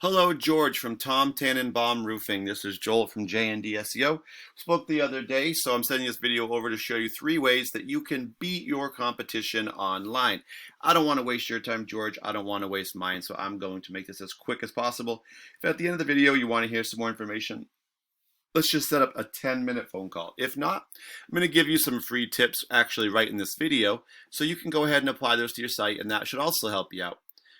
Hello, George from Tom Tanenbaum Roofing. This is Joel from JND SEO. Spoke the other day, so I'm sending this video over to show you 3 ways that you can beat your competition online. I don't want to waste your time, George. I don't want to waste mine, so I'm going to make this as quick as possible. If at the end of the video you want to hear some more information, let's just set up a 10-minute phone call. If not, I'm going to give you some free tips actually right in this video, so you can go ahead and apply those to your site, and that should also help you out.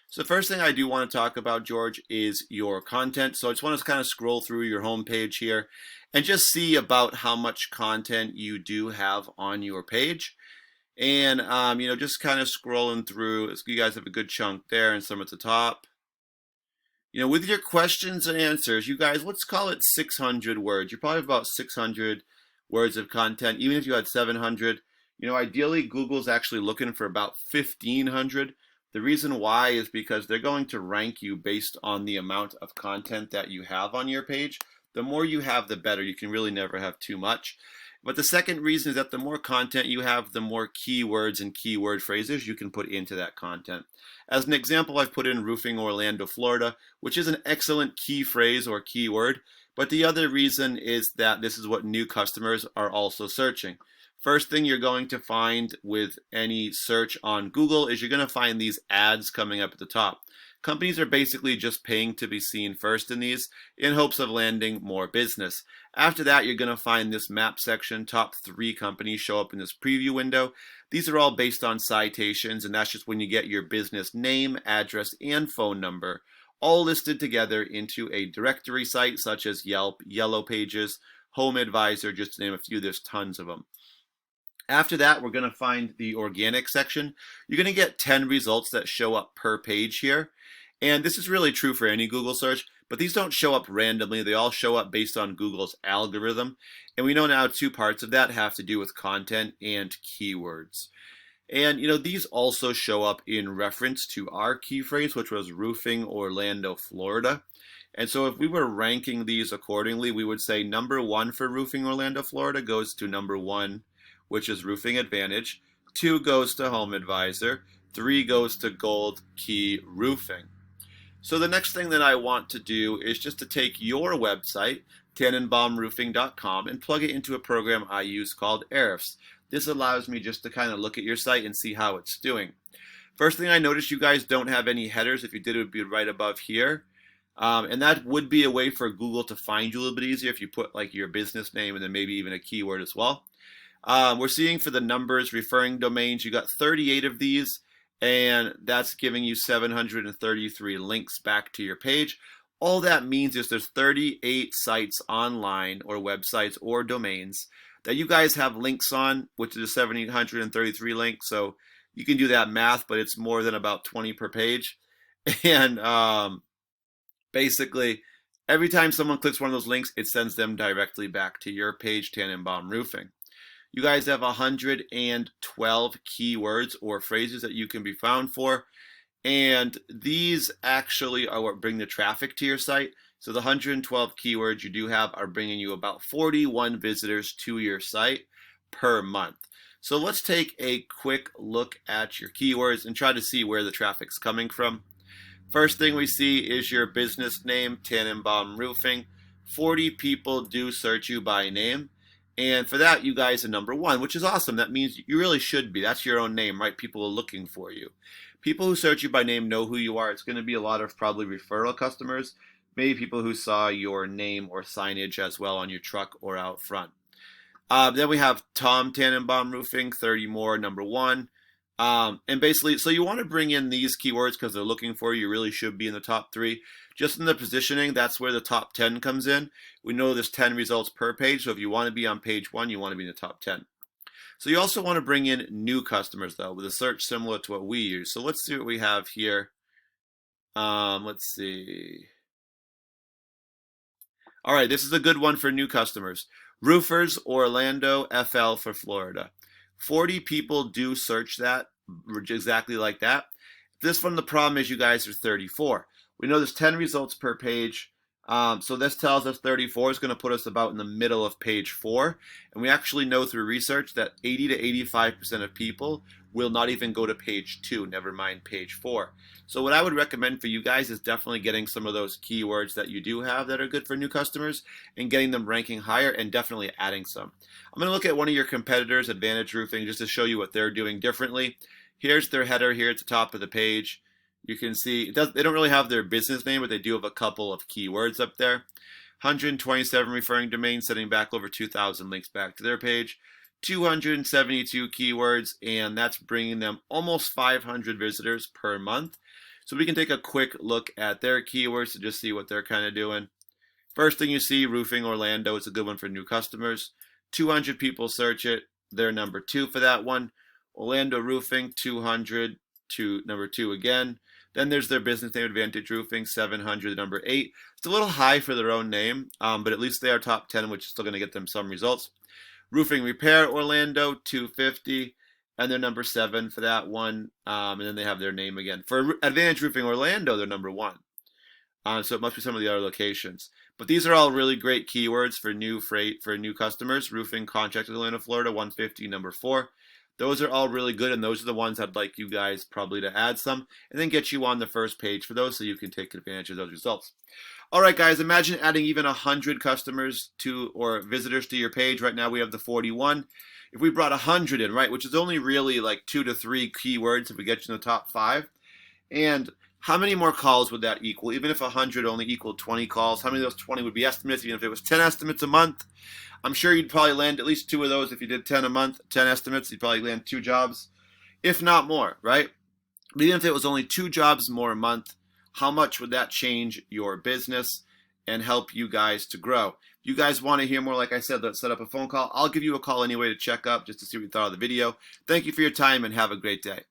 So the first thing I do want to talk about, George, is your content. So I just want to kind of scroll through your home page here and just see about how much content you do have on your page. And, just kind of scrolling through. You guys have a good chunk there and some at the top. With your questions and answers, you guys, let's call it 600 words. You're probably about 600 words of content, even if you had 700. Ideally, Google's actually looking for about 1,500. The reason why is because they're going to rank you based on the amount of content that you have on your page. The more you have, the better. You can really never have too much. But the second reason is that the more content you have, the more keywords and keyword phrases you can put into that content. As an example, I've put in roofing Orlando, Florida, which is an excellent key phrase or keyword. But the other reason is that this is what new customers are also searching. First thing you're going to find with any search on Google is you're going to find these ads coming up at the top. Companies are basically just paying to be seen first in these in hopes of landing more business. After that, you're going to find this map section. Top 3 companies show up in this preview window. These are all based on citations, and that's just when you get your business name, address, and phone number all listed together into a directory site such as Yelp, Yellow Pages, Home Advisor, just to name a few. There's tons of them. After that, we're going to find the organic section. You're going to get 10 results that show up per page here. And this is really true for any Google search, but these don't show up randomly. They all show up based on Google's algorithm. And we know now 2 parts of that have to do with content and keywords. And, these also show up in reference to our key phrase, which was roofing Orlando, Florida. And so if we were ranking these accordingly, we would say number 1 for roofing Orlando, Florida goes to number 1, which is Roofing Advantage. 2 goes to Home Advisor. 3 goes to Gold Key Roofing. So the next thing that I want to do is just to take your website, tanenbaumroofing.com, and plug it into a program I use called Ahrefs. This allows me just to kind of look at your site and see how it's doing. First thing I noticed, you guys don't have any headers. If you did, it would be right above here. And that would be a way for Google to find you a little bit easier if you put like your business name and then maybe even a keyword as well. We're seeing for the numbers referring domains, you got 38 of these, and that's giving you 733 links back to your page. All that means is there's 38 sites online or websites or domains that you guys have links on, which is 733 links. So you can do that math, but it's more than about 20 per page. And basically, every time someone clicks one of those links, it sends them directly back to your page, Tanenbaum Roofing. You guys have 112 keywords or phrases that you can be found for. And these actually are what bring the traffic to your site. So the 112 keywords you do have are bringing you about 41 visitors to your site per month. So let's take a quick look at your keywords and try to see where the traffic's coming from. First thing we see is your business name, Tanenbaum Roofing. 40 people do search you by name. And for that, you guys are number 1, which is awesome. That means you really should be. That's your own name, right? People are looking for you. People who search you by name know who you are. It's going to be a lot of probably referral customers, maybe people who saw your name or signage as well on your truck or out front. Then we have Tom Tanenbaum Roofing, 30 more, number 1. And basically, so you want to bring in these keywords because they're looking for you. You really should be in the top 3. Just in the positioning, that's where the top 10 comes in. We know there's 10 results per page, so if you want to be on page 1, you want to be in the top 10. So you also want to bring in new customers, though, with a search similar to what we use. So let's see what we have here. Let's see. All right, this is a good one for new customers. Roofers Orlando, FL for Florida. 40 people do search that exactly like that. This one, the problem is you guys are 34. We know there's 10 results per page. So this tells us 34 is going to put us about in the middle of page 4. And we actually know through research that 80 to 85% of people will not even go to page 2, never mind page 4. So what I would recommend for you guys is definitely getting some of those keywords that you do have that are good for new customers and getting them ranking higher, and definitely adding some. I'm going to look at one of your competitors, Advantage Roofing, just to show you what they're doing differently. Here's their header here at the top of the page. You can see they don't really have their business name, but they do have a couple of keywords up there. 127 referring domains, sending back over 2,000 links back to their page. 272 keywords, and that's bringing them almost 500 visitors per month. So we can take a quick look at their keywords to just see what they're kind of doing. First thing you see, Roofing Orlando. It's a good one for new customers. 200 people search it. They're number 2 for that one. Orlando Roofing, 200 to number 2 again. Then there's their business name, Advantage Roofing, 700, number 8. It's a little high for their own name, but at least they are top 10, which is still going to get them some results. Roofing Repair Orlando, 250, and they're number 7 for that one. And then they have their name again. For Advantage Roofing Orlando, they're number 1. So it must be some of the other locations. But these are all really great keywords for new customers. Roofing Contract in Atlanta, Florida, 150, number 4. Those are all really good, and those are the ones I'd like you guys probably to add some, and then get you on the first page for those so you can take advantage of those results. All right, guys, imagine adding even 100 customers or visitors to your page. Right now we have the 41. If we brought 100 in, right, which is only really like 2 to 3 keywords if we get you in the top 5, and how many more calls would that equal? Even if 100 only equaled 20 calls, how many of those 20 would be estimates? Even if it was 10 estimates a month, I'm sure you'd probably land at least 2 of those. If you did 10 a month, 10 estimates, you'd probably land 2 jobs, if not more, right? But even if it was only 2 jobs more a month, how much would that change your business and help you guys to grow? If you guys want to hear more, like I said, let's set up a phone call. I'll give you a call anyway to check up just to see what you thought of the video. Thank you for your time and have a great day.